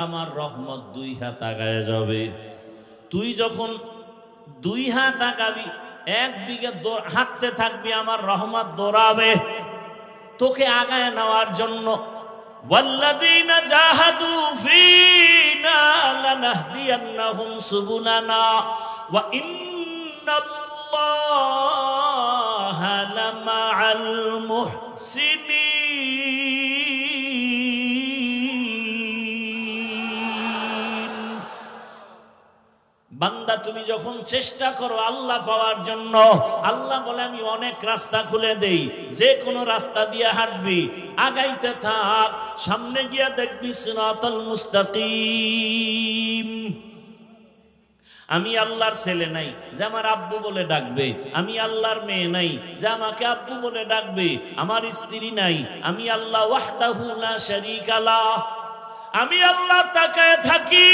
আমার রহমত দুই হাত আগায় যাবে। তুই যখন দুই হাত আগাবি, এক বিঘা হাঁটতে থাকবি, আমার রহমত দৌড়াবে তোকে আগায় নেওয়ার জন্য। ওয়াল্লাযীনা জাহাদু ফীনা লানাহদিয়ান্নাহুম সুবুলানা ওয়া ইন্নাল্লাহা লামাআল মুহসিনিন। বান্দা তুমি যখন চেষ্টা করো আল্লাহ পাওয়ার জন্য, আল্লাহ বলে আমি অনেক রাস্তা খুলে দেই, যে কোনো রাস্তা দিয়ে হাঁটবি, আগাইতে থাক, সামনে গিয়া দেখবি সিরাতাল মুস্তাকিম। আমি আল্লাহর ছেলে নাই যে আমার আব্বু বলে ডাকবে, আমি আল্লাহর মেয়ে নাই যে আমাকে আব্বু বলে ডাকবে, আমার স্ত্রী নাই, আমি আল্লাহ ওয়াহদাহু লা শারীকা লাহ। আমি আল্লাহ তাকায় থাকি,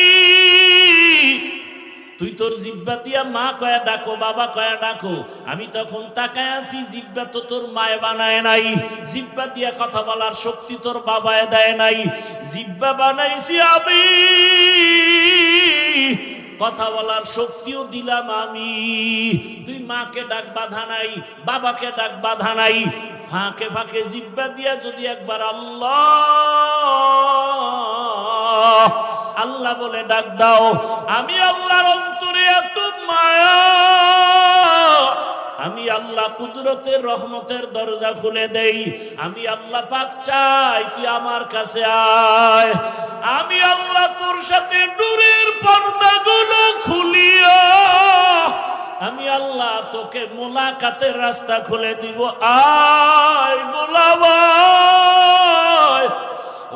তুই তোর জিহ্বা দিয়া মা কয়া ডাকো, বাবা কয়া ডাকো, আমি তখন তাকায় আছি। জিহ্বা তো তোর মায়ে বানায় নাই, জিহ্বা দিয়া কথা বলার শক্তি তোর বাবায় দেয় নাই, জিহ্বা বানাইছি আমি, কথা বলার শক্তিও দিলাম আমি। তুই মাকে ডাক, বাধা নাই, বাবাকে ডাক, বাধা নাই, ফাঁকে ফাঁকে জিহ্বা দিয়া যদি একবার আল্লাহ আল্লাহ বলে ডাক দাও, আমি আল্লাহর অন্তরে এত মায়া, আমি আল্লাহ কুদরতের রহমতের দরজা খুলে দেই। আমি আল্লাহ পাক চাই তুই আমার কাছে আয়, আমি আল্লাহ তোর সাথে নূরের পর্দাগুলো খুলিয়া, আমি আল্লাহ তোকে মোলাকাতের রাস্তা খুলে দিব। আয় গোলাম আয়,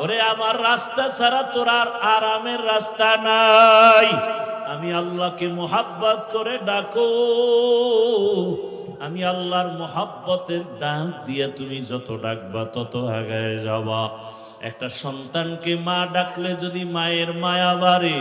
ওরে আমার রাস্তা ছাড়া তোর আর আরামের রাস্তা নাই। আমি আল্লাহকে মোহাব্বত করে ডাকো, আমি আল্লাহর মোহাব্বতের ডাক দিয়ে তুমি যত ডাকবা তত আগায় যাবা। একটা সন্তানকে মা ডাকলে যদি মায়ের মায়া বাড়ে,